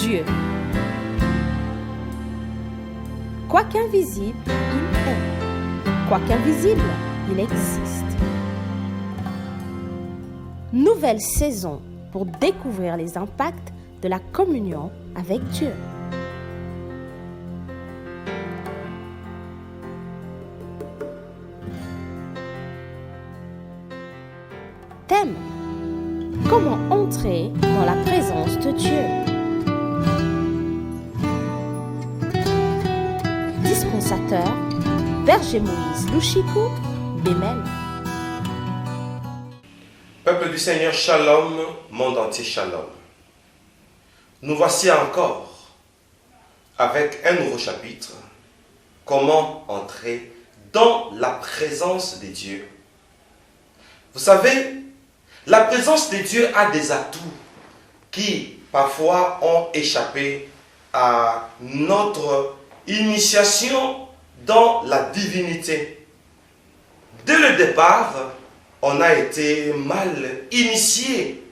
Dieu. Quoiqu'invisible, il est. Quoiqu'invisible, il existe. Nouvelle saison pour découvrir les impacts de la communion avec Dieu. Thème: comment entrer dans la présence de Dieu. Dispensateur: Berger Moïse Louchikou, Bémel. Peuple du Seigneur, Shalom, monde entier, Shalom. Nous voici encore avec un nouveau chapitre. Comment entrer dans la présence de Dieu. Vous savez, la présence de Dieu a des atouts qui parfois ont échappé à notre initiation dans la divinité. Dès le départ, on a été mal initié.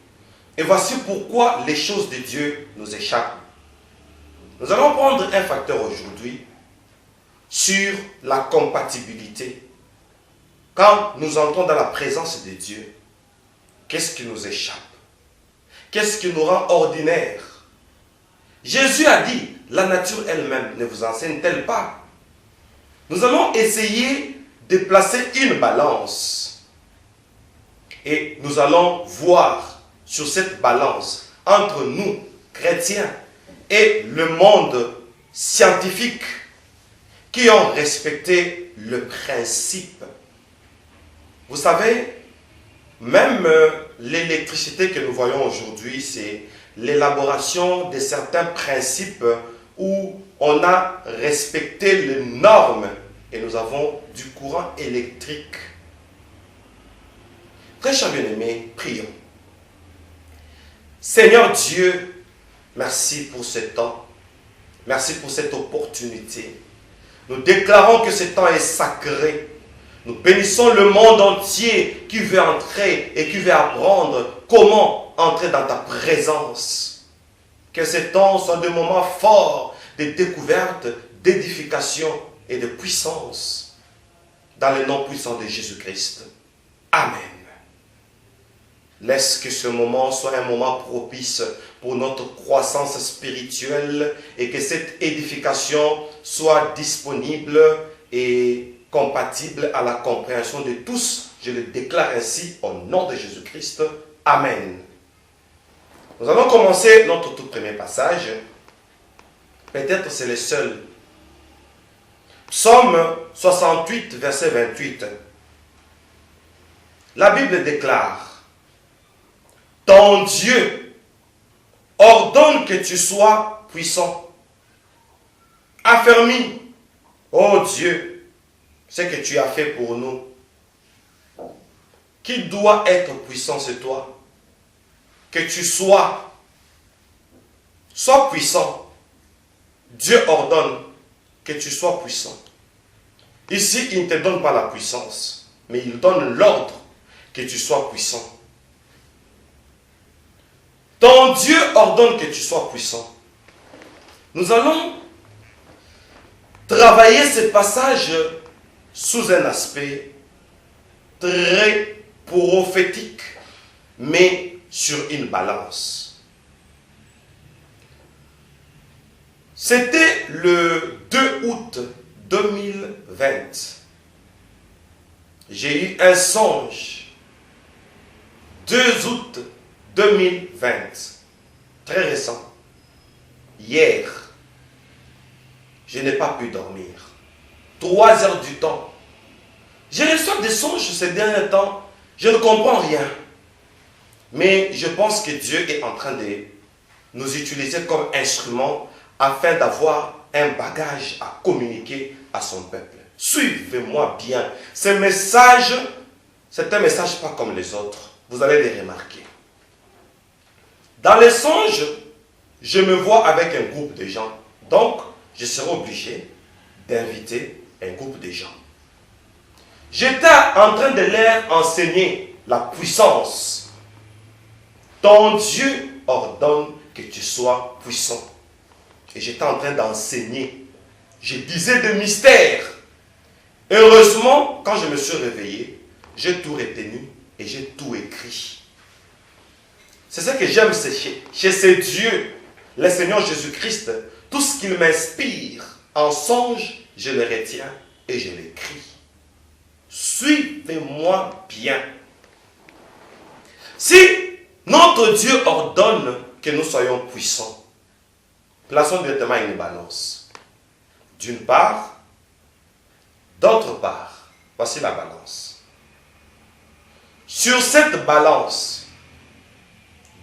Et voici pourquoi les choses de Dieu nous échappent. Nous allons prendre un facteur aujourd'hui sur la compatibilité. Quand nous entrons dans la présence de Dieu, qu'est-ce qui nous échappe? Qu'est-ce qui nous rend ordinaire? Jésus a dit, la nature elle-même ne vous enseigne-t-elle pas? Nous allons essayer de placer une balance. Et nous allons voir sur cette balance entre nous, chrétiens, et le monde scientifique qui ont respecté le principe. Vous savez, même l'électricité que nous voyons aujourd'hui, c'est l'élaboration de certains principes où on a respecté les normes et nous avons du courant électrique. Très chers bien-aimés, prions. Seigneur Dieu, merci pour ce temps. Merci pour cette opportunité. Nous déclarons que ce temps est sacré. Nous bénissons le monde entier qui veut entrer et qui veut apprendre comment entrer dans ta présence. Que ce temps soit des moments forts de découverte, d'édification et de puissance. Dans le nom puissant de Jésus-Christ. Amen. Laisse que ce moment soit un moment propice pour notre croissance spirituelle et que cette édification soit disponible et compatible à la compréhension de tous. Je le déclare ainsi au nom de Jésus-Christ. Amen. Nous allons commencer notre tout premier passage. Peut-être c'est le seul. Psaume 68, verset 28. La Bible déclare: ton Dieu ordonne que tu sois puissant. Affermis, ô Dieu, ce que tu as fait pour nous. Qui doit être puissant, c'est toi. Que tu sois puissant. Dieu ordonne que tu sois puissant. Ici, il ne te donne pas la puissance, mais il donne l'ordre que tu sois puissant. Ton Dieu ordonne que tu sois puissant. Nous allons travailler ce passage sous un aspect très prophétique, mais sur une balance. C'était le 2 août 2020. J'ai eu un songe. 2 août 2020. Très récent. Hier, je n'ai pas pu dormir. 3 heures du temps. Je reçois des songes ces derniers temps. Je ne comprends rien. Mais je pense que Dieu est en train de nous utiliser comme instrument afin d'avoir un bagage à communiquer à son peuple. Suivez-moi bien. Ce message, c'est un message pas comme les autres. Vous allez les remarquer. Dans les songes, je me vois avec un groupe de gens. Donc, je serai obligé d'inviter un groupe de gens. J'étais en train de leur enseigner la puissance. Ton Dieu ordonne que tu sois puissant. Et j'étais en train d'enseigner. Je disais des mystères. Heureusement, quand je me suis réveillé, j'ai tout retenu et j'ai tout écrit. C'est ce que j'aime chez ces dieux, le Seigneur Jésus-Christ. Tout ce qu'il m'inspire en songe, je le retiens et je l'écris. Suivez-moi bien. Si notre Dieu ordonne que nous soyons puissants, plaçons directement une balance. D'une part, d'autre part, voici la balance. Sur cette balance,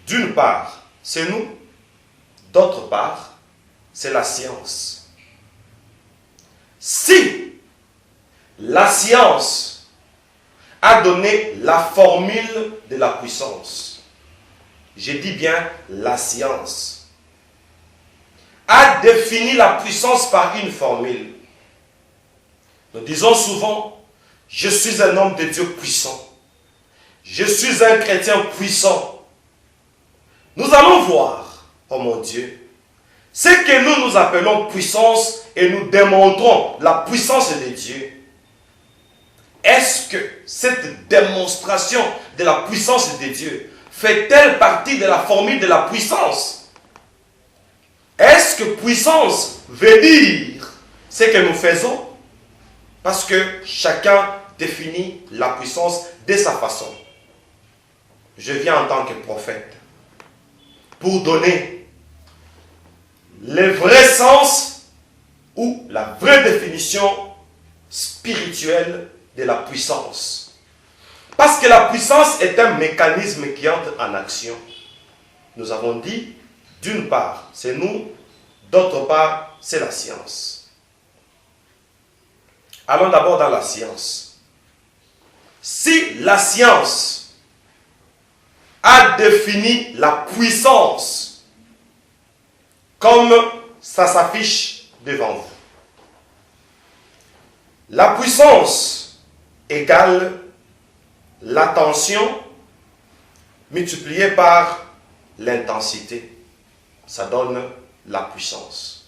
d'une part, c'est nous, d'autre part, c'est la science. Si la science a donné la formule de la puissance, je dis bien la science, a défini la puissance par une formule. Nous disons souvent, je suis un homme de Dieu puissant. Je suis un chrétien puissant. Nous allons voir, oh mon Dieu, ce que nous appelons puissance et nous démontrons la puissance de Dieu. Est-ce que cette démonstration de la puissance de Dieu fait-elle partie de la formule de la puissance? Est-ce que puissance veut dire ce que nous faisons? Parce que chacun définit la puissance de sa façon. Je viens en tant que prophète pour donner le vrai sens ou la vraie définition spirituelle de la puissance. Parce que la puissance est un mécanisme qui entre en action. Nous avons dit, d'une part, c'est nous, d'autre part, c'est la science. Allons d'abord dans la science. Si la science a défini la puissance comme ça s'affiche devant vous, la puissance égale l'attention multipliée par l'intensité. Ça donne la puissance.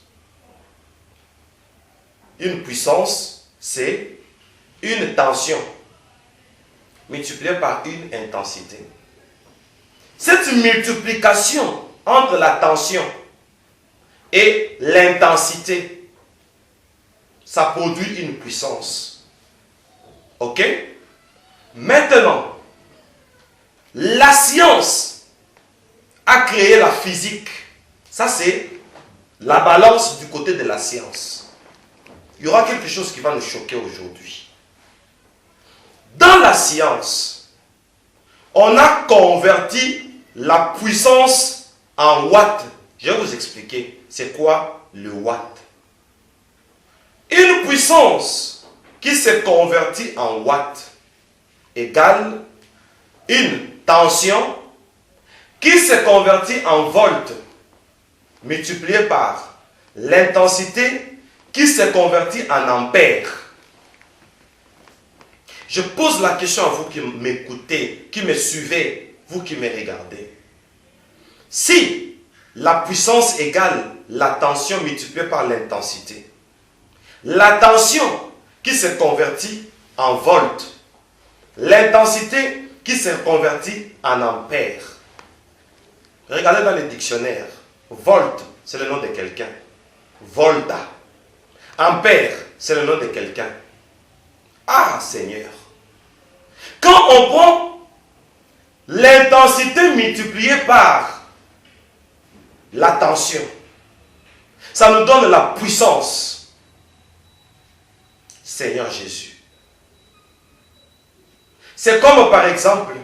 Une puissance, c'est une tension multipliée par une intensité. Cette multiplication entre la tension et l'intensité, ça produit une puissance. Ok? Maintenant, la science a créé la physique. Ça, c'est la balance du côté de la science. Il y aura quelque chose qui va nous choquer aujourd'hui. Dans la science, on a converti la puissance en watts. Je vais vous expliquer c'est quoi le watt. Une puissance qui se convertit en watts égale une tension qui se convertit en volts multiplié par l'intensité qui se convertit en ampères. Je pose la question à vous qui m'écoutez, qui me suivez, vous qui me regardez. Si la puissance égale la tension multipliée par l'intensité, la tension qui se convertit en volts, l'intensité qui se convertit en ampères. Regardez dans les dictionnaires. Volt, c'est le nom de quelqu'un. Volta. Ampère, c'est le nom de quelqu'un. Ah, Seigneur. Quand on prend l'intensité multipliée par la tension, ça nous donne la puissance. Seigneur Jésus. C'est comme par exemple,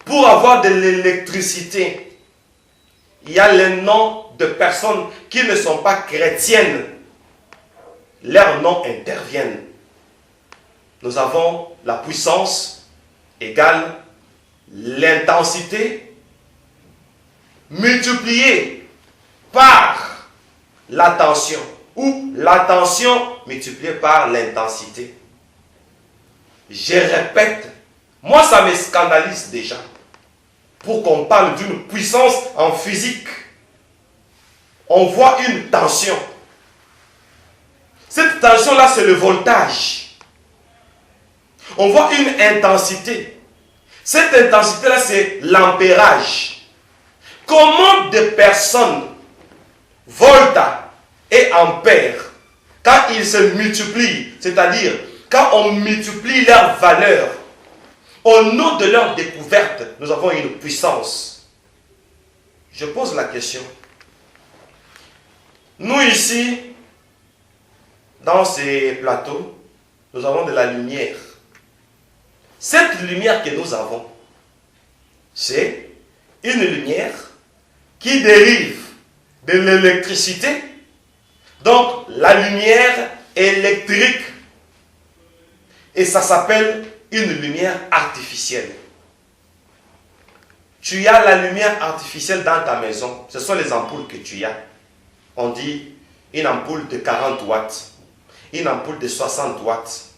pour avoir de l'électricité, il y a les noms de personnes qui ne sont pas chrétiennes. Leurs noms interviennent. Nous avons la puissance égale l'intensité multipliée par la tension ou la tension multipliée par l'intensité. Je répète, moi ça me scandalise déjà pour qu'on parle d'une puissance en physique. on voit une tension. Cette tension-là, c'est le voltage. On voit une intensité. Cette intensité-là, c'est l'ampérage. Comment des personnes volta et ampèrent, quand ils se multiplient, c'est-à-dire quand on multiplie leur valeur, au nom de leur découverte, nous avons une puissance. Je pose la question. Nous ici, dans ces plateaux, nous avons de la lumière. Cette lumière que nous avons, c'est une lumière qui dérive de l'électricité. Donc, la lumière électrique. Et ça s'appelle une lumière artificielle. Tu as la lumière artificielle dans ta maison. Ce sont les ampoules que tu as. On dit une ampoule de 40 watts, une ampoule de 60 watts,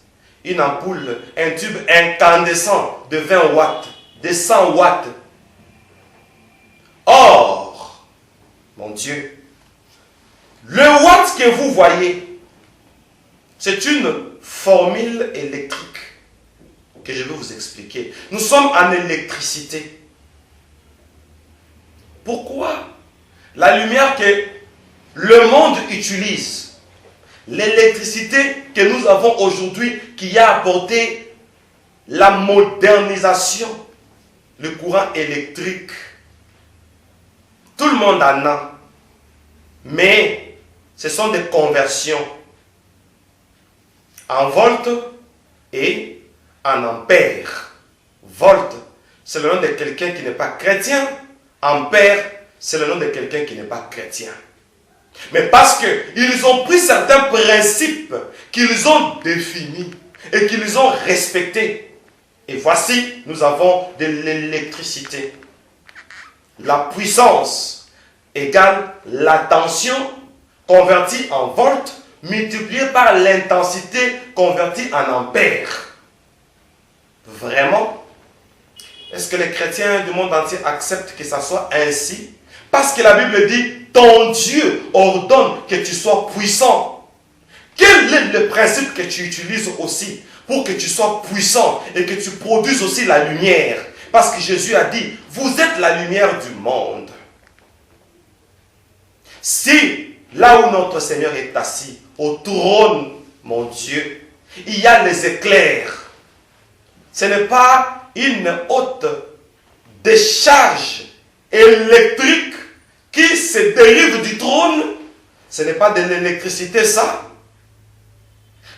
une ampoule, un tube incandescent de 20 watts, de 100 watts. Or, mon Dieu, le watt que vous voyez, c'est une formule électrique que je vais vous expliquer. Nous sommes en électricité. Pourquoi la lumière que le monde utilise, l'électricité que nous avons aujourd'hui, qui a apporté la modernisation, le courant électrique, tout le monde en a, mais ce sont des conversions en volts et en ampères. Volt, c'est le nom de quelqu'un qui n'est pas chrétien. Ampère, c'est le nom de quelqu'un qui n'est pas chrétien. Mais parce qu'ils ont pris certains principes qu'ils ont définis et qu'ils ont respectés. Et voici, nous avons de l'électricité. La puissance égale la tension convertie en volts multipliée par l'intensité convertie en ampères. Vraiment? Est-ce que les chrétiens du monde entier acceptent que ça soit ainsi? Parce que la Bible dit, ton Dieu ordonne que tu sois puissant. Quel est le principe que tu utilises aussi pour que tu sois puissant et que tu produises aussi la lumière? Parce que Jésus a dit, vous êtes la lumière du monde. Si, là où notre Seigneur est assis, au trône, mon Dieu, il y a les éclairs. Ce n'est pas une haute décharge électrique qui se dérive du trône. Ce n'est pas de l'électricité, ça.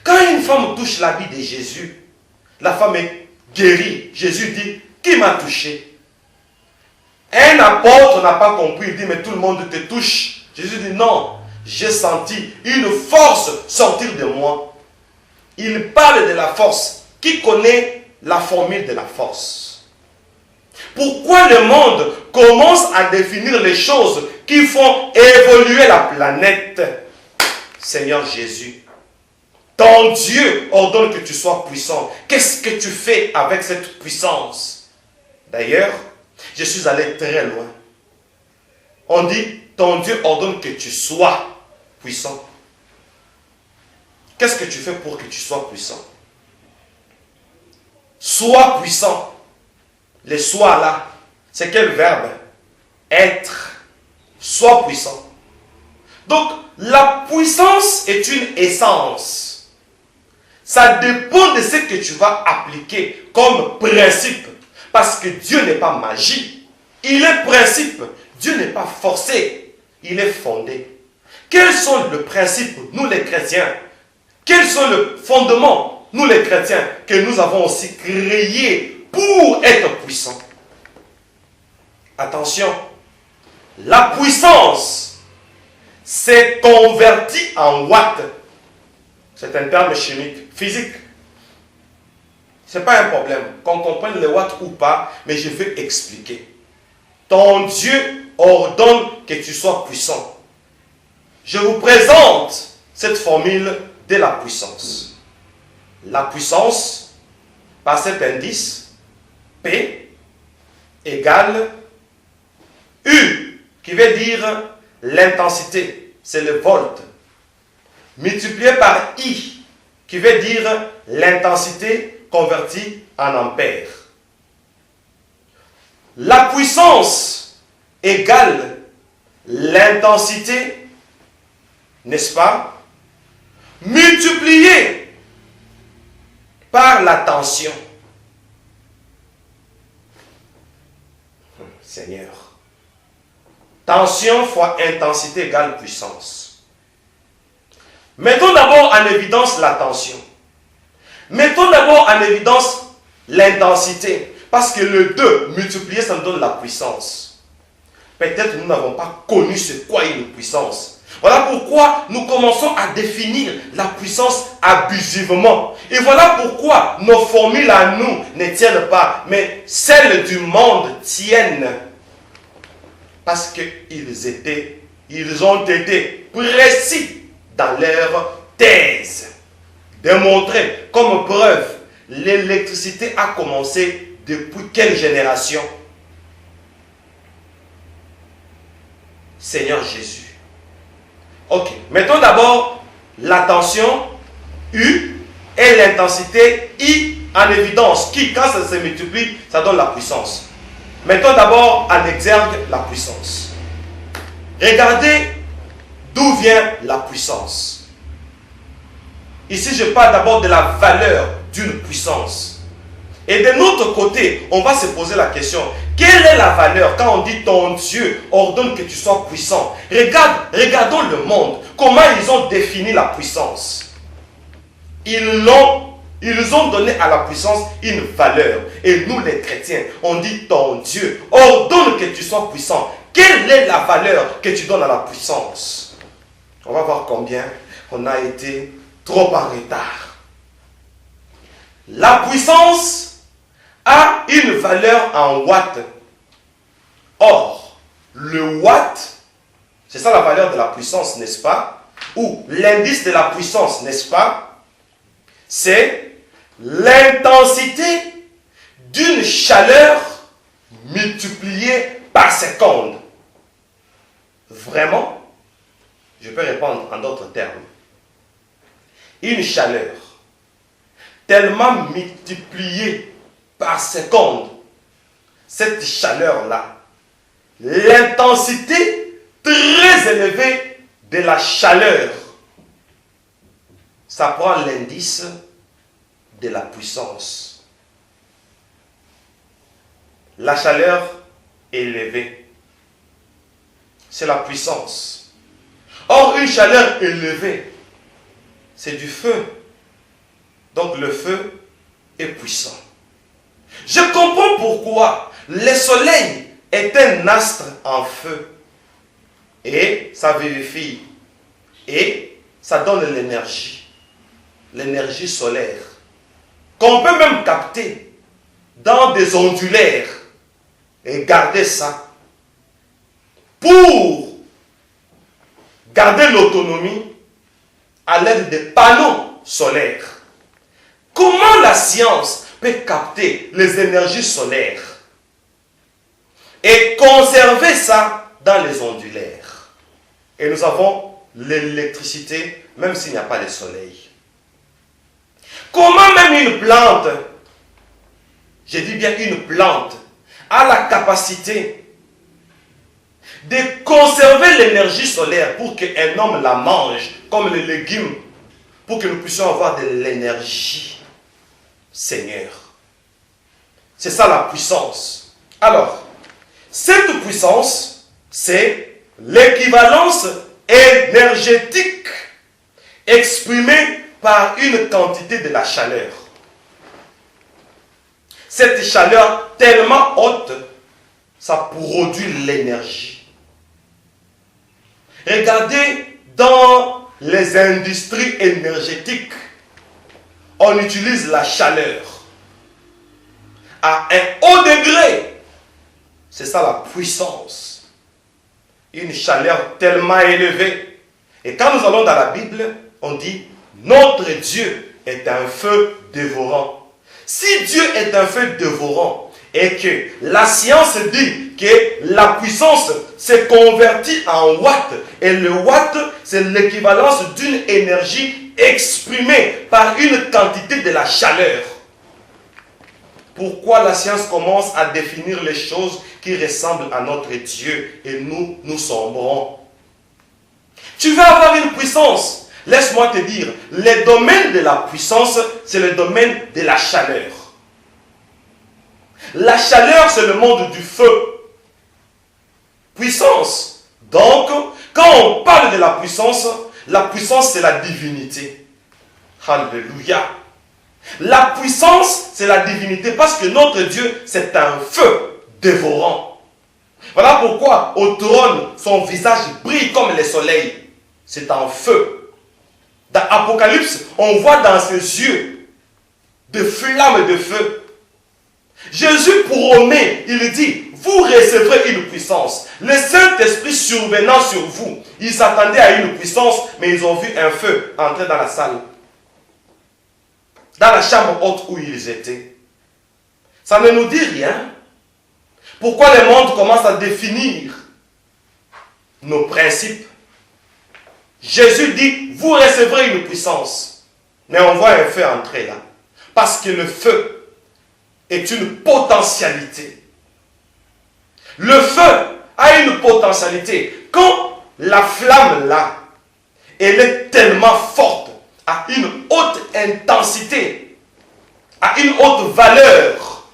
Quand une femme touche l'habit de Jésus, la femme est guérie. Jésus dit, qui m'a touché? Un apôtre n'a pas compris. Il dit, mais tout le monde te touche. Jésus dit, non, j'ai senti une force sortir de moi. Il parle de la force. Qui connaît la formule de la force? Pourquoi le monde commence à définir les choses qui font évoluer la planète? Seigneur Jésus, ton Dieu ordonne que tu sois puissant. Qu'est-ce que tu fais avec cette puissance? D'ailleurs, je suis allé très loin. On dit, ton Dieu ordonne que tu sois puissant. Qu'est-ce que tu fais pour que tu sois puissant? Sois puissant. Le soi là, c'est quel verbe? Être. Sois puissant. Donc, la puissance est une essence. Ça dépend de ce que tu vas appliquer comme principe. Parce que Dieu n'est pas magie. Il est principe. Dieu n'est pas forcé. Il est fondé. Quels sont les principes, nous les chrétiens? Quels sont les fondements, nous les chrétiens, que nous avons aussi créés pour être puissants? Attention, la puissance s'est convertie en watts. C'est un terme chimique, physique. Ce n'est pas un problème, qu'on comprenne les watts ou pas, mais je vais expliquer. Ton Dieu ordonne que tu sois puissant. Je vous présente cette formule de la puissance. La puissance, par cet indice, P égale U, qui veut dire l'intensité, c'est le volt, multiplié par I, qui veut dire l'intensité convertie en ampères. La puissance égale l'intensité, n'est-ce pas, multipliée par la tension. Seigneur. Tension fois intensité égale puissance. Mettons d'abord en évidence la tension. Mettons d'abord en évidence l'intensité. Parce que le 2 multiplié, ça nous donne la puissance. Peut-être nous n'avons pas connu ce qu'est une puissance. Voilà pourquoi nous commençons à définir la puissance abusivement. Et voilà pourquoi nos formules à nous ne tiennent pas, mais celles du monde tiennent. Parce qu'ils ont été précis dans leur thèse. Démontrer comme preuve, l'électricité a commencé depuis quelle génération? Seigneur Jésus. Ok, mettons d'abord la tension U et l'intensité I en évidence. Qui, quand ça se multiplie, ça donne la puissance. Mettons d'abord en exergue la puissance. Regardez d'où vient la puissance. Ici, je parle d'abord de la valeur d'une puissance. Et de notre côté, on va se poser la question, quelle est la valeur quand on dit ton Dieu ordonne que tu sois puissant? Regardons le monde, comment ils ont défini la puissance. Ils ont donné à la puissance une valeur. Et nous les chrétiens, on dit ton Dieu ordonne que tu sois puissant. Quelle est la valeur que tu donnes à la puissance? On va voir combien on a été trop en retard. La puissance a une valeur en watts. Or, le watt, c'est ça la valeur de la puissance, n'est-ce pas? Ou l'indice de la puissance, n'est-ce pas? C'est l'intensité d'une chaleur multipliée par seconde. Vraiment? Je peux répondre en d'autres termes. Une chaleur tellement multipliée par seconde, cette chaleur-là, l'intensité très élevée de la chaleur, ça prend l'indice de la puissance. La chaleur élevée, c'est la puissance. Or, une chaleur élevée, c'est du feu. Donc le feu est puissant. Je comprends pourquoi le soleil est un astre en feu. Et ça vivifie. Et ça donne l'énergie. L'énergie solaire. Qu'on peut même capter dans des ondulaires. Et garder ça. Pour garder l'autonomie à l'aide des panneaux solaires. Comment la science peut capter les énergies solaires et conserver ça dans les ondulaires? Et nous avons l'électricité, même s'il n'y a pas de soleil. Comment même une plante, je dis bien une plante, a la capacité de conserver l'énergie solaire pour qu'un homme la mange comme les légumes, pour que nous puissions avoir de l'énergie? Seigneur. C'est ça la puissance. Alors, cette puissance, c'est l'équivalence énergétique exprimée par une quantité de la chaleur. Cette chaleur tellement haute, ça produit l'énergie. Regardez dans les industries énergétiques, on utilise la chaleur à un haut degré. C'est ça la puissance. Une chaleur tellement élevée. Et quand nous allons dans la Bible, on dit notre Dieu est un feu dévorant. Si Dieu est un feu dévorant et que la science dit que la puissance s'est convertie en watts. Et le watt, c'est l'équivalence d'une énergie exprimée par une quantité de la chaleur. Pourquoi la science commence à définir les choses qui ressemblent à notre Dieu et nous sombrons? Tu veux avoir une puissance. Laisse-moi te dire, le domaine de la puissance, c'est le domaine de la chaleur. La chaleur, c'est le monde du feu. Puissance. Donc, quand on parle de la puissance, c'est la divinité. Alléluia. La puissance, c'est la divinité parce que notre Dieu, c'est un feu dévorant. Voilà pourquoi au trône, son visage brille comme le soleil. C'est un feu. Dans Apocalypse, on voit dans ses yeux des flammes de feu. Jésus promet, il dit, vous recevrez une puissance. Le Saint-Esprit survenant sur vous, ils s'attendaient à une puissance, mais ils ont vu un feu entrer dans la salle. Dans la chambre haute où ils étaient. Ça ne nous dit rien. Pourquoi le monde commence à définir nos principes? Jésus dit, vous recevrez une puissance. Mais on voit un feu entrer là. Parce que le feu est une potentialité. Le feu a une potentialité. Quand la flamme là, elle est tellement forte, à une haute intensité, à une haute valeur,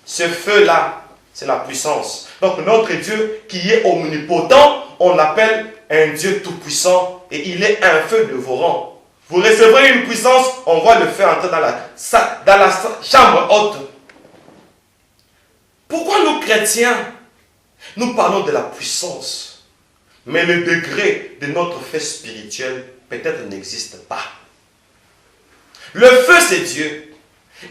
ce feu-là, c'est la puissance. Donc notre Dieu qui est omnipotent, on l'appelle un Dieu tout-puissant et il est un feu dévorant. Vous recevrez une puissance, on voit le feu entrer dans la chambre haute. Pourquoi nous chrétiens, nous parlons de la puissance, mais le degré de notre feu spirituel peut-être n'existe pas. Le feu, c'est Dieu.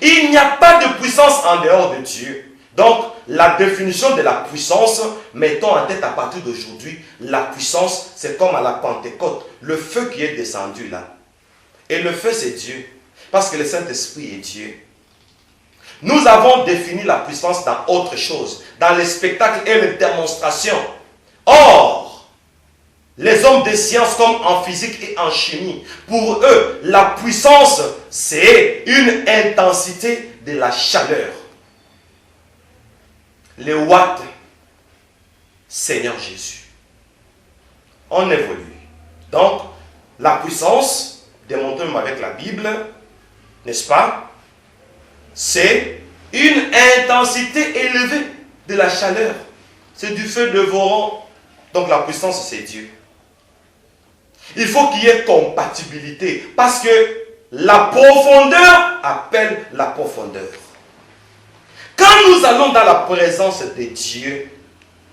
Il n'y a pas de puissance en dehors de Dieu. Donc, la définition de la puissance, mettons en tête à partir d'aujourd'hui, la puissance, c'est comme à la Pentecôte, le feu qui est descendu là. Et le feu, c'est Dieu, parce que le Saint-Esprit est Dieu. Nous avons défini la puissance dans autre chose, dans les spectacles et les démonstrations. Or, les hommes de science comme en physique et en chimie, pour eux, la puissance, c'est une intensité de la chaleur. Les watts, Seigneur Jésus. On évolue. Donc, la puissance, démontrée même avec la Bible, n'est-ce pas? C'est une intensité élevée de la chaleur. C'est du feu dévorant. Donc la puissance, c'est Dieu. Il faut qu'il y ait compatibilité. Parce que la profondeur appelle la profondeur. Quand nous allons dans la présence de Dieu,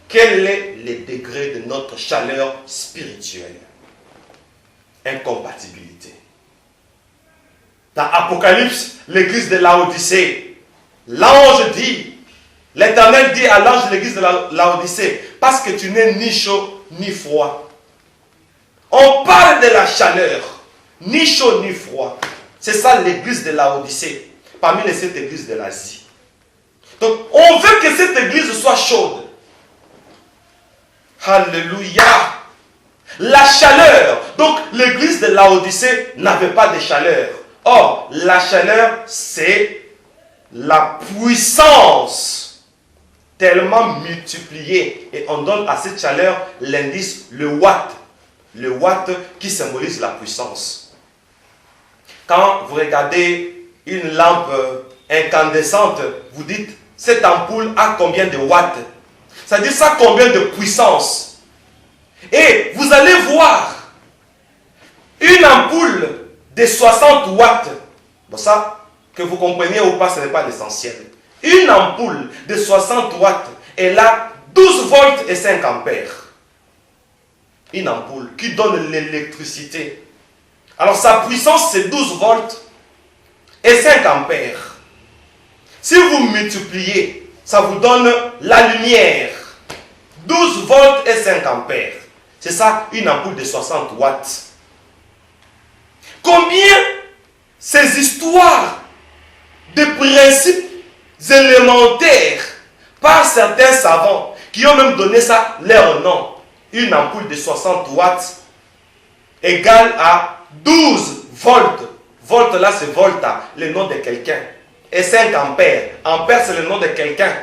quel est le degré de notre chaleur spirituelle? Incompatibilité. Dans Apocalypse, l'église de Laodicée, l'ange dit, l'Éternel dit à l'ange de l'église de Laodicée, parce que tu n'es ni chaud ni froid. On parle de la chaleur, ni chaud ni froid. C'est ça l'église de Laodicée, parmi les 7 églises de l'Asie. Donc, on veut que cette église soit chaude. Alléluia. La chaleur. Donc, l'église de Laodicée n'avait pas de chaleur. Or, la chaleur, c'est la puissance tellement multipliée. Et on donne à cette chaleur l'indice, le watt. Le watt qui symbolise la puissance. Quand vous regardez une lampe incandescente, vous dites, cette ampoule a combien de watts? Ça dit ça combien de puissance? Et vous allez voir une ampoule de 60 watts. Bon, ça, que vous compreniez ou pas, ce n'est pas l'essentiel. Une ampoule de 60 watts, elle a 12 volts et 5 ampères. Une ampoule qui donne l'électricité. Alors sa puissance, c'est 12 volts et 5 ampères. Si vous multipliez, ça vous donne la lumière. 12 volts et 5 ampères. C'est ça, une ampoule de 60 watts. Combien ces histoires de principes élémentaires par certains savants qui ont même donné ça leur nom. Une ampoule de 60 watts égale à 12 volts. Volt là c'est volta, le nom de quelqu'un. Et 5 ampères. Ampère c'est le nom de quelqu'un.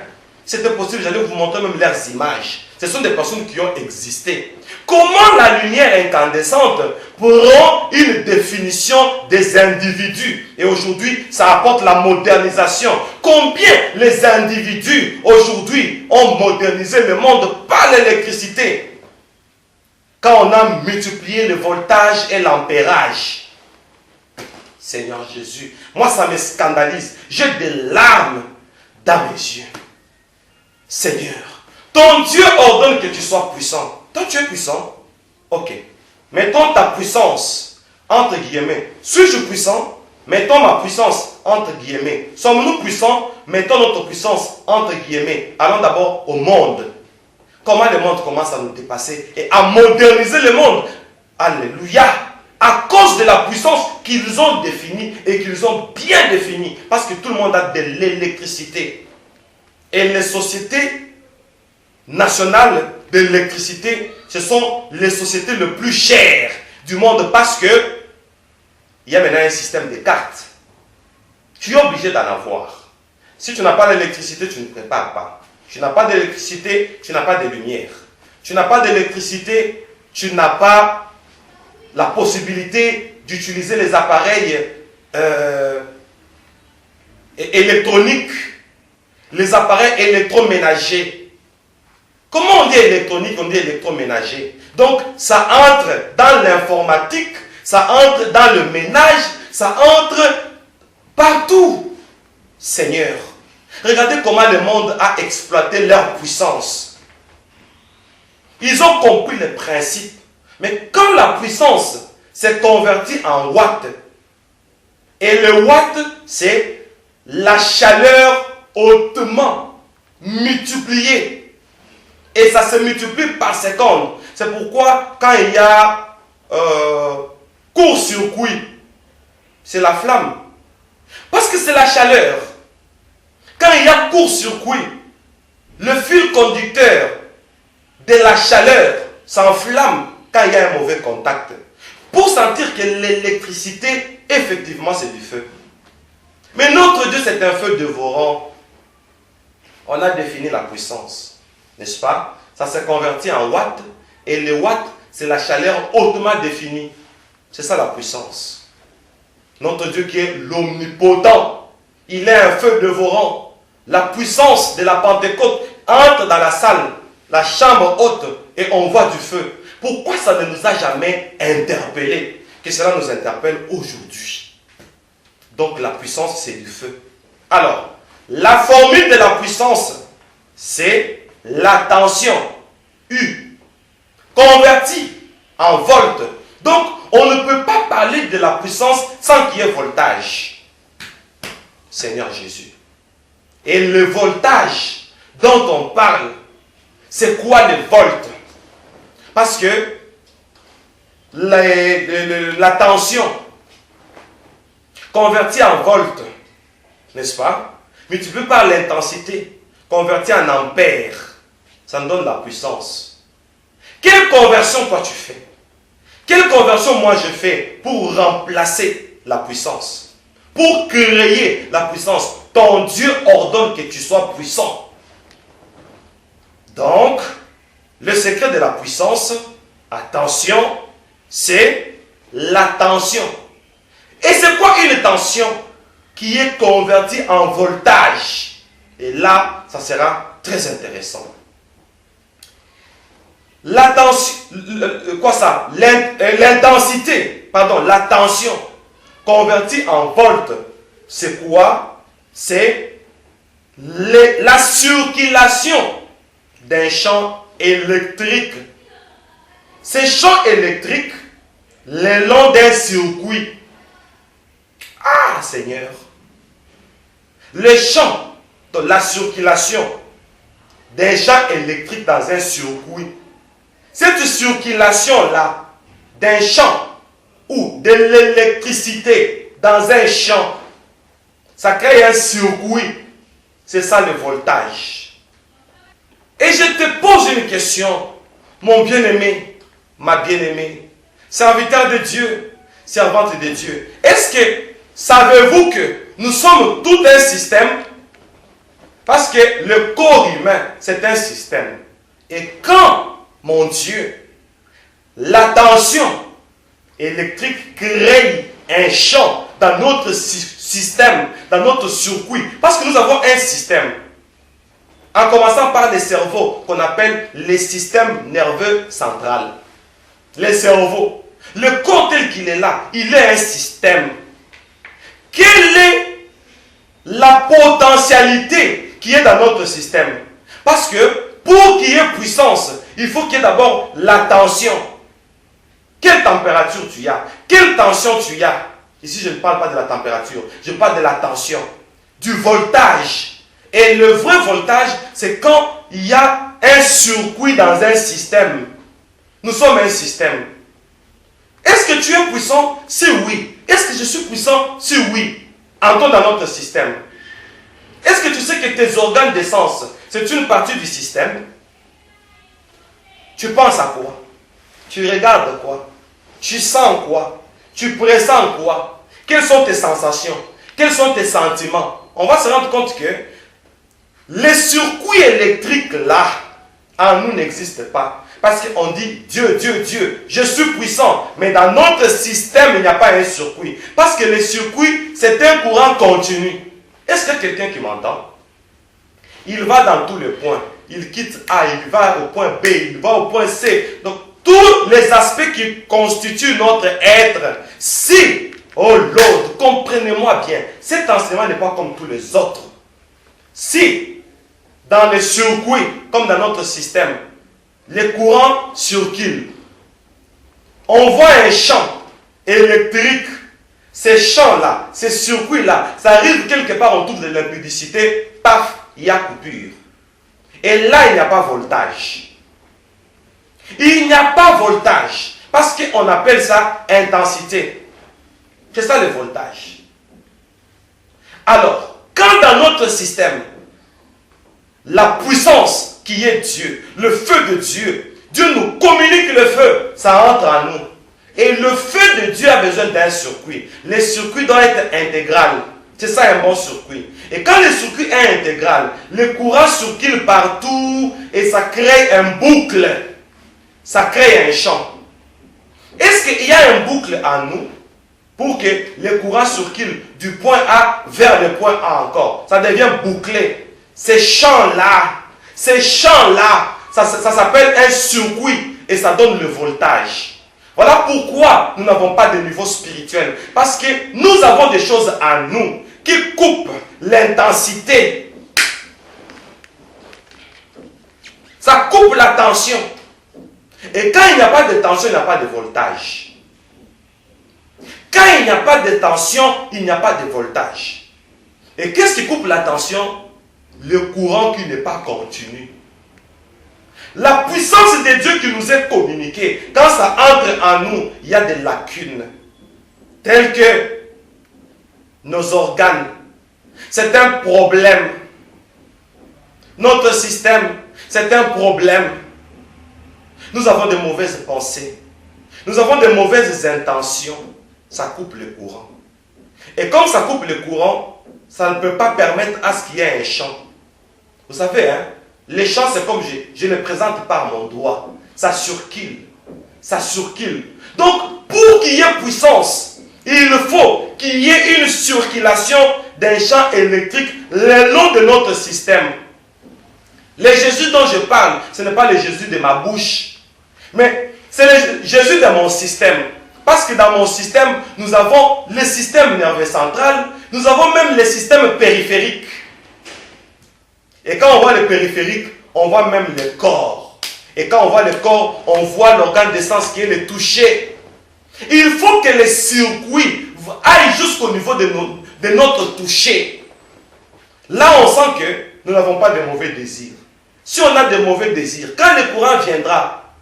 C'était possible, j'allais vous montrer même leurs images. Ce sont des personnes qui ont existé. Comment la lumière incandescente prend une définition des individus? Et aujourd'hui, ça apporte la modernisation. Combien les individus aujourd'hui ont modernisé le monde par l'électricité? Quand on a multiplié le voltage et l'ampérage. Seigneur Jésus, moi ça me scandalise. J'ai des larmes dans mes yeux. Seigneur, ton Dieu ordonne que tu sois puissant. Toi, tu es puissant. Ok. Mettons ta puissance, entre guillemets. Suis-je puissant? Mettons ma puissance, entre guillemets. Sommes-nous puissants? Mettons notre puissance, entre guillemets. Allons d'abord au monde. Comment le monde commence à nous dépasser et à moderniser le monde. Alléluia. À cause de la puissance qu'ils ont définie et qu'ils ont bien définie. Parce que tout le monde a de l'électricité. Et les sociétés nationales de l'électricité, ce sont les sociétés les plus chères du monde parce que il y a maintenant un système de cartes. Tu es obligé d'en avoir. Si tu n'as pas d'électricité, tu ne prépares pas. Tu n'as pas d'électricité, tu n'as pas de lumière. Tu n'as pas d'électricité, tu n'as pas la possibilité d'utiliser les appareils électroniques, les appareils électroménagers. Comment on dit électronique, on dit électroménager. Donc, ça entre dans l'informatique, ça entre dans le ménage, ça entre partout. Seigneur, regardez comment le monde a exploité leur puissance. Ils ont compris le principe. Mais quand la puissance s'est convertie en watts, et le watt, c'est la chaleur hautement multipliée. Et ça se multiplie par seconde. C'est pourquoi quand il y a court-circuit, c'est la flamme. Parce que c'est la chaleur. Quand il y a court-circuit, le fil conducteur de la chaleur s'enflamme quand il y a un mauvais contact. Pour sentir que l'électricité, effectivement, c'est du feu. Mais notre Dieu, c'est un feu dévorant. On a défini la puissance. N'est-ce pas? Ça s'est converti en watts. Et les watts, c'est la chaleur hautement définie. C'est ça la puissance. Notre Dieu qui est l'omnipotent. Il est un feu dévorant. La puissance de la Pentecôte entre dans la salle, la chambre haute, et on voit du feu. Pourquoi ça ne nous a jamais interpellés? Que cela nous interpelle aujourd'hui. Donc la puissance, c'est du feu. Alors, la formule de la puissance, c'est la tension U, convertie en volts. Donc, on ne peut pas parler de la puissance sans qu'il y ait voltage. Seigneur Jésus. Et le voltage dont on parle, c'est quoi le volt? Parce que la tension convertie en volts, n'est-ce pas? Multiplié par l'intensité, convertie en ampères, ça nous donne la puissance. Quelle conversion toi tu fais? Quelle conversion moi je fais pour remplacer la puissance? Pour créer la puissance. Ton Dieu ordonne que tu sois puissant. Donc, le secret de la puissance, attention, c'est la tension. Et c'est quoi une tension qui est convertie en voltage? Et là, ça sera très intéressant. La tension convertie en volts, c'est quoi? C'est la circulation d'un champ électrique. Ces champs électriques, le long d'un circuit. Ah, Seigneur! Le champ de la circulation d'un champ électrique dans un circuit. Cette circulation-là, d'un champ ou de l'électricité dans un champ, ça crée un circuit. C'est ça le voltage. Et je te pose une question, mon bien-aimé, ma bien-aimée, serviteur de Dieu, servante de Dieu. Est-ce que savez-vous que nous sommes tout un système? Parce que le corps humain, c'est un système. Et quand, mon Dieu, la tension électrique crée un champ dans notre système, dans notre circuit, parce que nous avons un système, en commençant par les cerveaux qu'on appelle les systèmes nerveux central. Les cerveaux. Le corps tel qu'il est là, il est un système. Quelle est la potentialité qui est dans notre système? Parce que pour qu'il y ait puissance, il faut qu'il y ait d'abord la tension. Quelle température tu as? Quelle tension tu as? Ici, je ne parle pas de la température, je parle de la tension, du voltage. Et le vrai voltage, c'est quand il y a un circuit dans un système. Nous sommes un système. Est-ce que tu es puissant? Si oui. Est-ce que je suis puissant? Si oui. Entrons dans notre système. Est-ce que tu sais que tes organes d'essence, c'est une partie du système? Tu penses à quoi? Tu regardes quoi? Tu sens quoi? Tu pressens quoi? Quelles sont tes sensations? Quels sont tes sentiments? On va se rendre compte que les circuits électriques là, en nous n'existent pas. Parce qu'on dit Dieu, Dieu, Dieu, je suis puissant. Mais dans notre système, il n'y a pas un circuit. Parce que le circuit, c'est un courant continu. Est-ce qu'il y a quelqu'un qui m'entend? Il va dans tous les points. Il quitte A, il va au point B, il va au point C. Donc, tous les aspects qui constituent notre être. Si, oh Lord, comprenez-moi bien, cet enseignement n'est pas comme tous les autres. Si, dans les circuits, comme dans notre système, les courants circulent, on voit un champ électrique. Ces champs-là, ces circuits-là, ça arrive quelque part autour de l'impudicité, paf, il y a coupure. Et là, il n'y a pas voltage. Il n'y a pas voltage, parce qu'on appelle ça intensité. C'est ça le voltage. Alors, quand dans notre système, la puissance qui est Dieu, le feu de Dieu, Dieu nous communique le feu, ça entre en nous. Et le feu de Dieu a besoin d'un circuit. Le circuit doit être intégral. C'est ça un bon circuit. Et quand le circuit est intégral, le courant circule partout et ça crée un boucle. Ça crée un champ. Est-ce qu'il y a un boucle en nous pour que le courant circule du point A vers le point A encore? Ça devient bouclé. Ces champs-là, ça s'appelle un circuit et ça donne le voltage. Voilà pourquoi nous n'avons pas de niveau spirituel. Parce que nous avons des choses en nous qui coupent l'intensité. Ça coupe la tension. Et quand il n'y a pas de tension, il n'y a pas de voltage. Quand il n'y a pas de tension, il n'y a pas de voltage. Et qu'est-ce qui coupe la tension? Le courant qui n'est pas continu. La puissance de Dieu qui nous est communiquée, quand ça entre en nous, il y a des lacunes. Telles que nos organes. C'est un problème. Notre système, c'est un problème. Nous avons de mauvaises pensées. Nous avons de mauvaises intentions. Ça coupe le courant. Et comme ça coupe le courant, ça ne peut pas permettre à ce qu'il y ait un champ. Vous savez, hein, les champs, c'est comme je les présente par mon doigt. Ça circule. Ça circule. Donc, pour qu'il y ait puissance, il faut qu'il y ait une circulation d'un champ électrique le long de notre système. Le Jésus dont je parle, ce n'est pas le Jésus de ma bouche, mais c'est le Jésus de mon système. Parce que dans mon système, nous avons le système nerveux central, nous avons même le système périphérique. Et quand on voit le périphérique, on voit même le corps. Et quand on voit le corps, on voit l'organe d'essence qui est le toucher. Il faut que les circuits aillent jusqu'au niveau de notre toucher. Là, on sent que nous n'avons pas de mauvais désirs. Si on a de mauvais désirs, quand le courant viendra,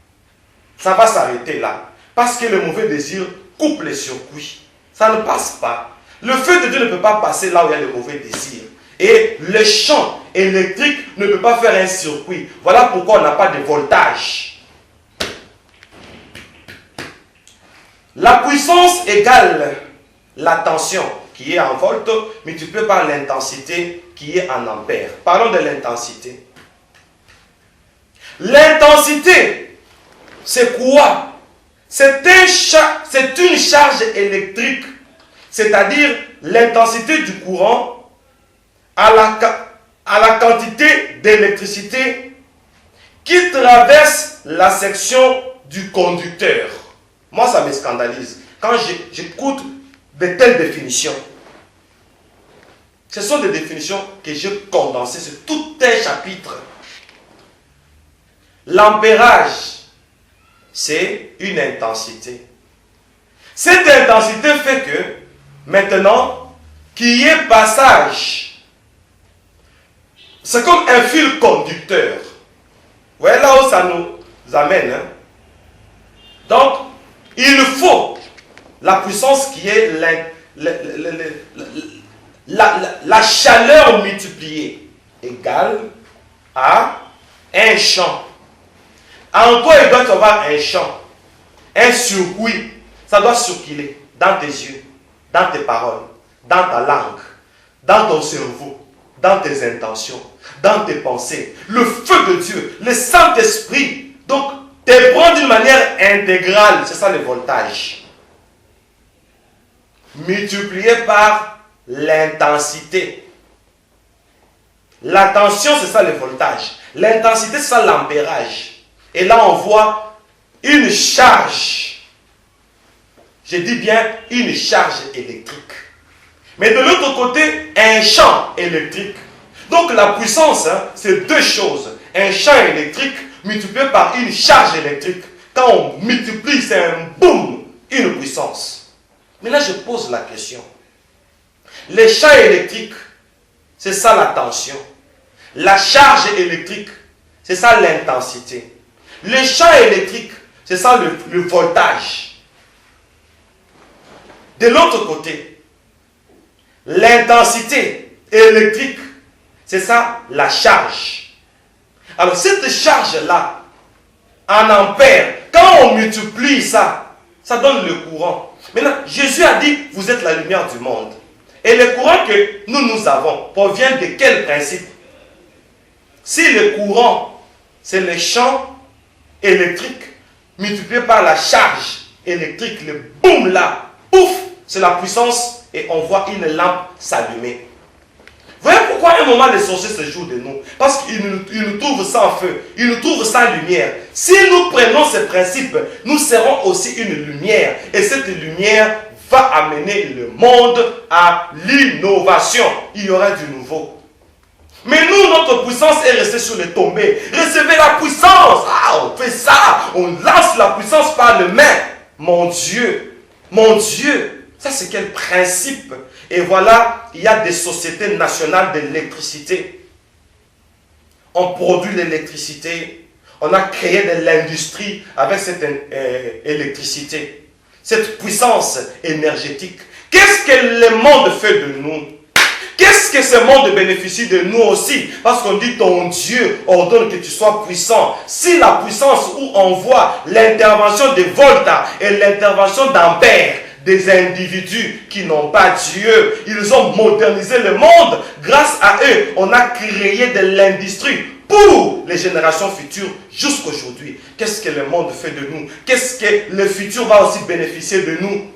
ça va s'arrêter là. Parce que le mauvais désir coupe les circuits. Ça ne passe pas. Le feu de Dieu ne peut pas passer là où il y a le mauvais désir. Et le champ électrique ne peut pas faire un circuit. Voilà pourquoi on n'a pas de voltage. La puissance égale la tension qui est en volts multiplié par l'intensité qui est en ampères. Parlons de l'intensité. L'intensité, c'est quoi? C'est une charge électrique, c'est-à-dire l'intensité du courant à la quantité d'électricité qui traverse la section du conducteur. Moi, ça me scandalise quand j'écoute de telles définitions. Ce sont des définitions que j'ai condensées sur tout un chapitre. L'ampérage, c'est une intensité. Cette intensité fait que, maintenant, qu'il y ait passage, c'est comme un fil conducteur. Vous voyez là où ça nous amène. Hein? Donc, il faut la puissance qui est la chaleur multipliée égale à un champ. En toi, il doit y avoir un champ, un circuit. Ça doit circuler dans tes yeux, dans tes paroles, dans ta langue, dans ton cerveau, dans tes intentions, dans tes pensées. Le feu de Dieu, le Saint-Esprit. Donc, te prend d'une manière intégrale. C'est ça le voltage. Multiplié par l'intensité. La tension, c'est ça le voltage. L'intensité, c'est ça l'ampérage. Et là, on voit une charge. Je dis bien une charge électrique. Mais de l'autre côté, un champ électrique. Donc la puissance, hein, c'est deux choses. Un champ électrique multiplié par une charge électrique. Quand on multiplie, c'est un boum, une puissance. Mais là, je pose la question. Les champs électriques, c'est ça la tension. La charge électrique, c'est ça l'intensité. Le champ électrique, c'est ça le voltage. De l'autre côté, l'intensité électrique, c'est ça la charge. Alors cette charge-là, en ampères, quand on multiplie ça, ça donne le courant. Maintenant, Jésus a dit, vous êtes la lumière du monde. Et le courant que nous avons provient de quel principe? Si le courant, c'est le champ électrique multiplié par la charge électrique, le boum là, pouf, c'est la puissance et on voit une lampe s'allumer. Vous voyez pourquoi à un moment les sorciers se jouent de nous? Parce qu'ils nous trouvent sans feu, ils nous trouvent sans lumière. Si nous prenons ce principe, nous serons aussi une lumière. Et cette lumière va amener le monde à l'innovation. Il y aura du nouveau. Mais nous, notre puissance est restée sur les tombées. Recevez la puissance. Ah, on fait ça. On lance la puissance par les mains. Mon Dieu. Mon Dieu. Ça, c'est quel principe? Et voilà, il y a des sociétés nationales d'électricité. On produit l'électricité. On a créé de l'industrie avec cette électricité. Cette puissance énergétique. Qu'est-ce que le monde fait de nous? Qu'est-ce que ce monde bénéficie de nous aussi? Parce qu'on dit ton Dieu ordonne que tu sois puissant. Si la puissance où on voit l'intervention de volta et l'intervention d'ampères, des individus qui n'ont pas Dieu, ils ont modernisé le monde. Grâce à eux, on a créé de l'industrie pour les générations futures jusqu'aujourd'hui. Qu'est-ce que le monde fait de nous? Qu'est-ce que le futur va aussi bénéficier de nous?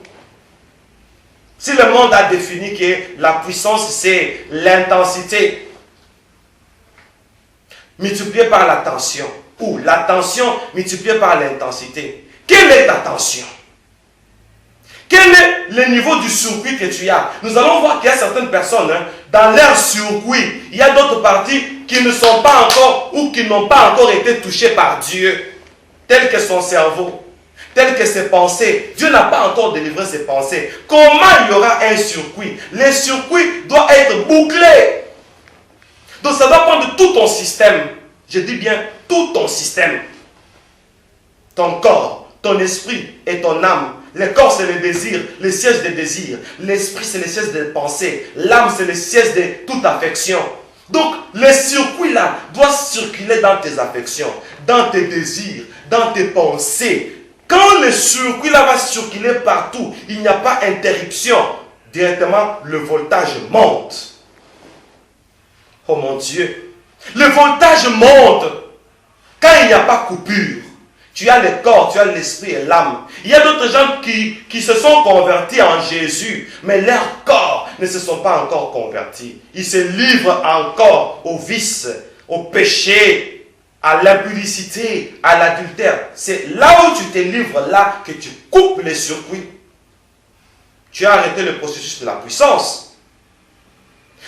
Si le monde a défini que la puissance, c'est l'intensité multipliée par la tension, ou la tension multipliée par l'intensité, quelle est ta tension? Quel est le niveau du circuit que tu as? Nous allons voir qu'il y a certaines personnes, hein, dans leur circuit, il y a d'autres parties qui ne sont pas encore, ou qui n'ont pas encore été touchées par Dieu, tel que son cerveau, tel que ses pensées. Dieu n'a pas encore délivré ses pensées. Comment il y aura un circuit? Le circuit doit être bouclé. Donc ça doit prendre tout ton système. Je dis bien tout ton système. Ton corps, ton esprit et ton âme. Le corps, c'est le désir, le siège des désirs. L'esprit, c'est le siège des pensées. L'âme, c'est le siège de toute affection. Donc, le circuit-là doit circuler dans tes affections, dans tes désirs, dans tes pensées. Quand le circuit-là va circuler partout, il n'y a pas interruption. Directement, le voltage monte. Oh mon Dieu. Le voltage monte quand il n'y a pas coupure. Tu as le corps, tu as l'esprit et l'âme. Il y a d'autres gens qui se sont convertis en Jésus, mais leur corps ne se sont pas encore convertis. Ils se livrent encore au vice, au péché, à l'impudicité, à l'adultère. C'est là où tu te livres, là que tu coupes les circuits. Tu as arrêté le processus de la puissance.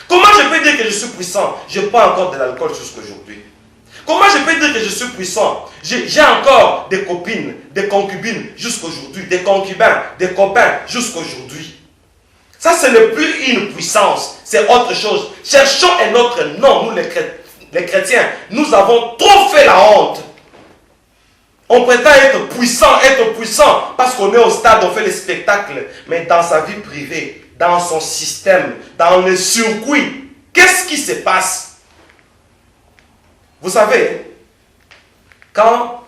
Comment je peux dire que je suis puissant? Je prends encore de l'alcool jusqu'aujourd'hui. Comment je peux dire que je suis puissant? J'ai encore des copines, des concubines jusqu'aujourd'hui, des concubins, des copains jusqu'aujourd'hui. Ça, ce n'est plus une puissance, c'est autre chose. Cherchons un autre nom, nous les chrétiens. Nous avons trop fait la honte. On prétend être puissant, parce qu'on est au stade, on fait les spectacles. Mais dans sa vie privée, dans son système, dans le circuit, qu'est-ce qui se passe? Vous savez, quand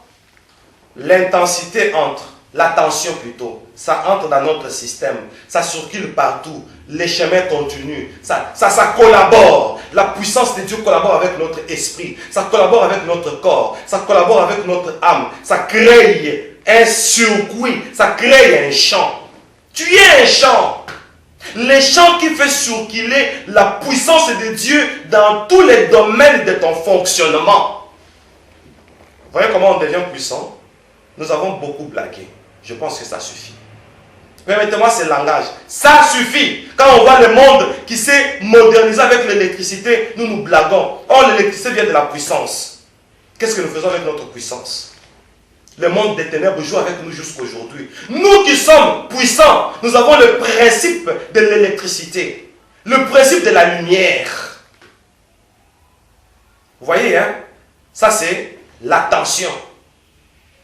l'intensité entre, la tension plutôt, ça entre dans notre système, ça circule partout, les chemins continuent, ça collabore. La puissance de Dieu collabore avec notre esprit, ça collabore avec notre corps, ça collabore avec notre âme, ça crée un circuit, ça crée un champ. Tu es un champ. Les champs qui fait circuler la puissance de Dieu dans tous les domaines de ton fonctionnement. Voyez comment on devient puissant? Nous avons beaucoup blagué. Je pense que ça suffit. Permettez-moi ce langage. Ça suffit. Quand on voit le monde qui s'est modernisé avec l'électricité, nous blaguons. Or, l'électricité vient de la puissance. Qu'est-ce que nous faisons avec notre puissance? Le monde des ténèbres joue avec nous jusqu'à aujourd'hui. Nous qui sommes puissants, nous avons le principe de l'électricité, le principe de la lumière. Vous voyez, hein? Ça c'est l'attention.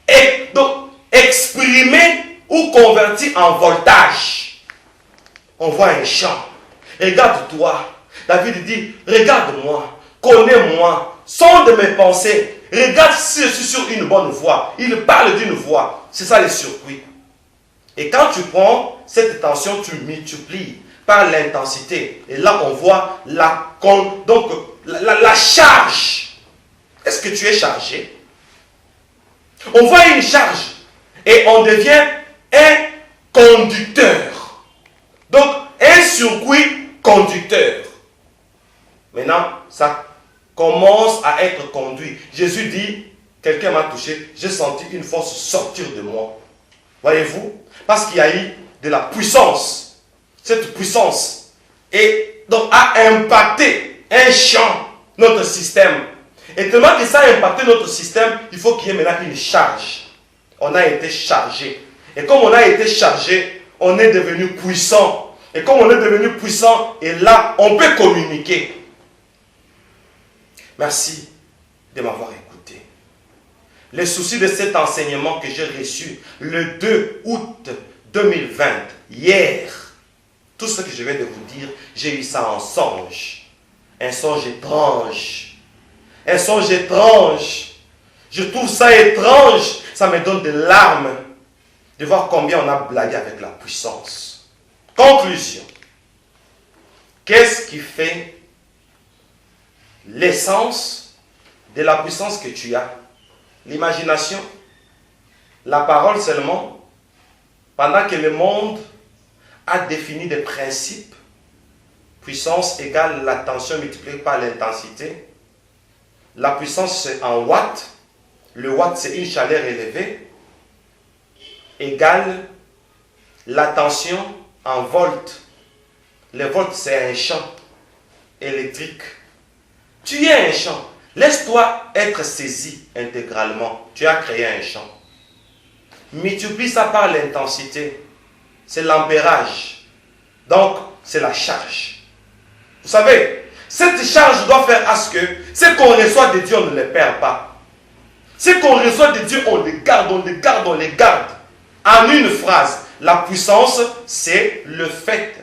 Et donc, exprimé ou converti en voltage. On voit un champ. Regarde-toi. David dit, regarde-moi, connais-moi, sonde mes pensées. Regarde si je suis sur une bonne voie. Il parle d'une voie. C'est ça les circuits. Et quand tu prends cette tension, tu multiplies par l'intensité. Et là, on voit la charge. Est-ce que tu es chargé? On voit une charge. Et on devient un conducteur. Donc, un circuit conducteur. Maintenant, ça commence à être conduit. Jésus dit, quelqu'un m'a touché, j'ai senti une force sortir de moi. Voyez-vous? Parce qu'il y a eu de la puissance. Cette puissance donc a impacté un champ, notre système. Et tellement que ça a impacté notre système, il faut qu'il y ait maintenant une charge. On a été chargé. Et comme on a été chargé, on est devenu puissant. Et comme on est devenu puissant, et là, on peut communiquer. Merci de m'avoir écouté. Le souci de cet enseignement que j'ai reçu le 2 août 2020, hier, tout ce que je viens de vous dire, j'ai eu ça en songe. Un songe étrange. Un songe étrange. Je trouve ça étrange. Ça me donne des larmes de voir combien on a blagué avec la puissance. Conclusion. Qu'est-ce qui fait l'essence de la puissance que tu as? L'imagination, la parole seulement, pendant que le monde a défini des principes. Puissance égale la tension multipliée par l'intensité. La puissance c'est en watts. Le watt c'est une chaleur élevée. Égale la tension en volts. Le volt c'est un champ électrique. Tu es un champ. Laisse-toi être saisi intégralement. Tu as créé un champ. Multiplie ça par l'intensité. C'est l'ampérage. Donc, c'est la charge. Vous savez, cette charge doit faire à ce que ce qu'on reçoit de Dieu, on ne le perd pas. Ce qu'on reçoit de Dieu, on le garde, on le garde, on le garde. En une phrase, La puissance, c'est le fait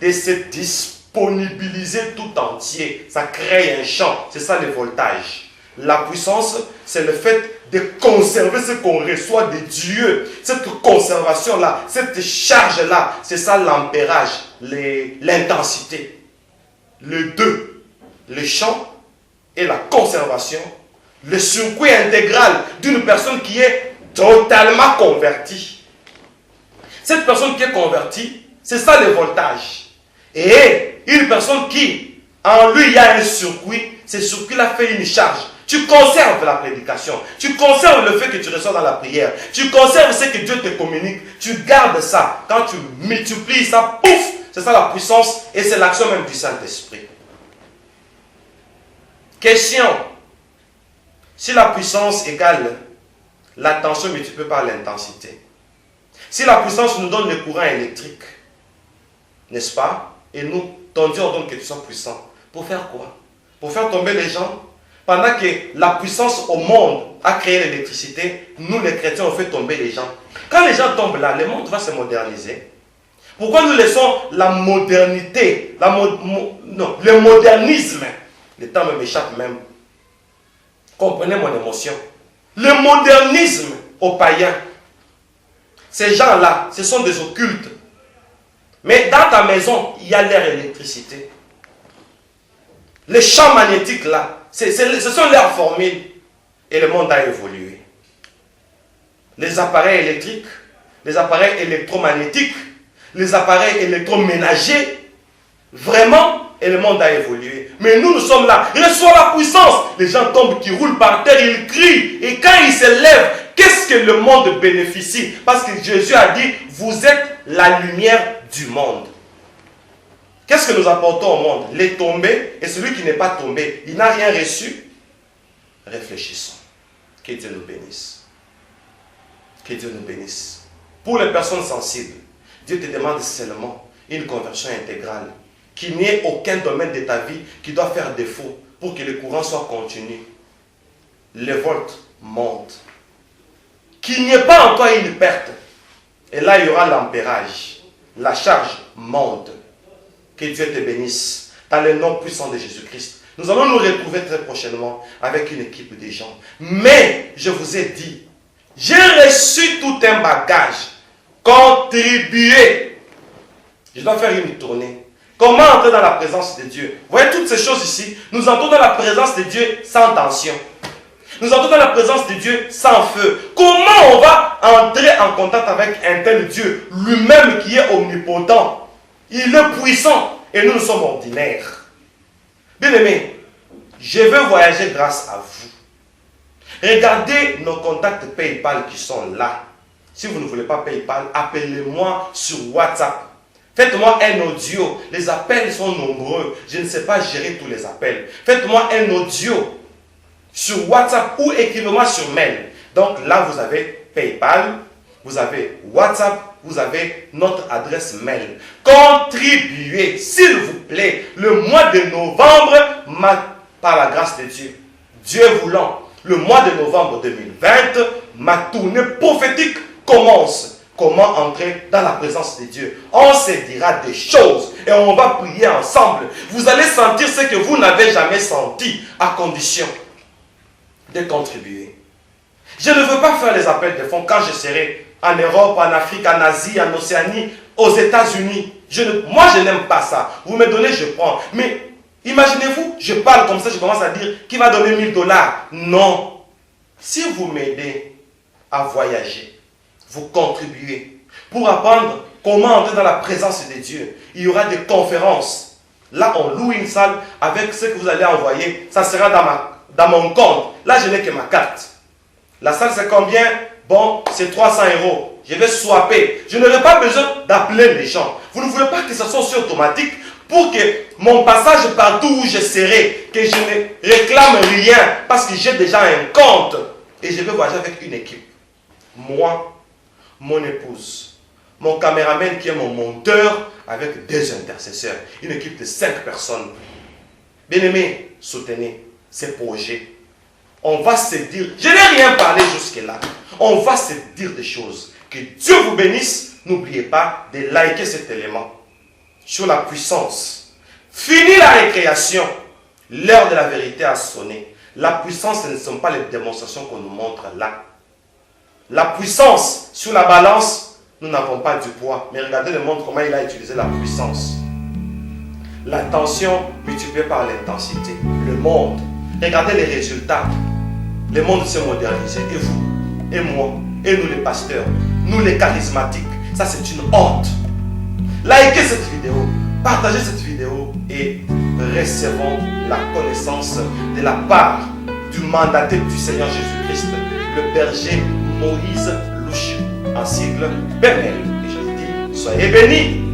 de se disponibiliser tout entier. Ça crée un champ. C'est ça le voltage. La puissance, c'est le fait de conserver ce qu'on reçoit de Dieu. Cette conservation-là, cette charge-là, c'est ça l'ampérage, l'intensité. Le deux, le champ et la conservation, le circuit intégral d'une personne qui est totalement convertie. Cette personne qui est convertie, c'est ça le voltage. Et une personne qui, en lui, il y a un circuit, ce circuit-là fait une charge. Tu conserves la prédication, tu conserves le fait que tu reçois dans la prière, tu conserves ce que Dieu te communique, tu gardes ça. Quand tu multiplies ça, pouf, c'est ça la puissance et c'est l'action même du Saint-Esprit. Question. Si la puissance égale la tension multipliée par l'intensité, si la puissance nous donne le courant électrique, n'est-ce pas? Et nous, ton Dieu ordonne que tu sois puissant. Pour faire quoi? Pour faire tomber les gens? Pendant que la puissance au monde a créé l'électricité, nous les chrétiens on fait tomber les gens. Quand les gens tombent là, le monde va se moderniser. Pourquoi nous laissons la modernité, le modernisme, le terme m'échappe même. Comprenez mon émotion. Le modernisme aux païens. Ces gens-là, ce sont des occultes. Mais dans ta maison, il y a l'air électricité. Les champs magnétiques là, ce sont leurs formules. Et le monde a évolué. Les appareils électriques, les appareils électromagnétiques, les appareils électroménagers, vraiment, et le monde a évolué. Mais nous sommes là. Reçois la puissance. Les gens tombent, qui roulent par terre, ils crient. Et quand ils se lèvent, qu'est-ce que le monde bénéficie? Parce que Jésus a dit, vous êtes la lumière du monde. Qu'est-ce que nous apportons au monde? Les tombés et celui qui n'est pas tombé, il n'a rien reçu. Réfléchissons. Que Dieu nous bénisse. Que Dieu nous bénisse. Pour les personnes sensibles, Dieu te demande seulement une conversion intégrale. Qu'il n'y ait aucun domaine de ta vie qui doit faire défaut pour que le courant soit continu. Les volts montent. Qu'il n'y ait pas en toi une perte. Et là, il y aura l'ampérage. La charge monte. Que Dieu te bénisse. Dans le nom puissant de Jésus-Christ. Nous allons nous retrouver très prochainement avec une équipe de gens. Mais, je vous ai dit, j'ai reçu tout un bagage. Contribuer. Je dois faire une tournée. Comment entrer dans la présence de Dieu? Vous voyez toutes ces choses ici. Nous entrons dans la présence de Dieu sans tension. Nous entrons dans la présence de Dieu sans feu. Comment on va entrer en contact avec un tel Dieu, lui-même qui est omnipotent? Il est puissant et nous sommes ordinaires. Bien-aimés, je veux voyager grâce à vous. Regardez nos contacts PayPal qui sont là. Si vous ne voulez pas PayPal, appelez-moi sur WhatsApp. Faites-moi un audio. Les appels sont nombreux. Je ne sais pas gérer tous les appels. Faites-moi un audio sur WhatsApp ou écrivez-moi sur mail. Donc là, vous avez PayPal, vous avez WhatsApp, vous avez notre adresse mail. Contribuez, s'il vous plaît, le mois de novembre, par la grâce de Dieu. Dieu voulant, le mois de novembre 2020, ma tournée prophétique commence. Comment entrer dans la présence de Dieu? On se dira des choses et on va prier ensemble. Vous allez sentir ce que vous n'avez jamais senti, à condition de contribuer. Je ne veux pas faire les appels de fonds quand je serai en Europe, en Afrique, en Asie, en Océanie, aux États-Unis. Moi, je n'aime pas ça. Vous me donnez, je prends. Mais imaginez-vous, je parle comme ça, je commence à dire qui va donner 1000 $. Non. Si vous m'aidez à voyager, vous contribuez pour apprendre comment entrer dans la présence de Dieu. Il y aura des conférences. Là, on loue une salle avec ce que vous allez envoyer. Ça sera dans mon compte. Là, je n'ai que ma carte. La salle, c'est combien? Bon, c'est 300 €. Je vais swapper. Je n'aurai pas besoin d'appeler les gens. Vous ne voulez pas que ça soit aussi automatique pour que mon passage partout où je serai, que je ne réclame rien parce que j'ai déjà un compte. Et je vais voyager avec une équipe. Moi, mon épouse, mon caméraman qui est mon monteur avec 2 intercesseurs, une équipe de 5 personnes. Bien-aimés, soutenez ces projets. On va se dire, je n'ai rien parlé jusque-là, on va se dire des choses. Que Dieu vous bénisse, N'oubliez pas de liker cet élément sur la puissance. Fini la récréation. L'heure de la vérité a sonné. La puissance, ce ne sont pas les démonstrations qu'on nous montre là. La puissance, sur la balance, nous n'avons pas du poids. Mais regardez le monde, comment il a utilisé la puissance. La tension multipliée par l'intensité. Le monde. Regardez les résultats. Le monde s'est modernisé. Et vous, et moi, et nous les pasteurs, nous les charismatiques. Ça, c'est une honte. Likez cette vidéo, partagez cette vidéo et recevons la connaissance de la part du mandaté du Seigneur Jésus-Christ, le berger Moïse Louche, en sigle BEMEL. Et je vous dis, soyez bénis.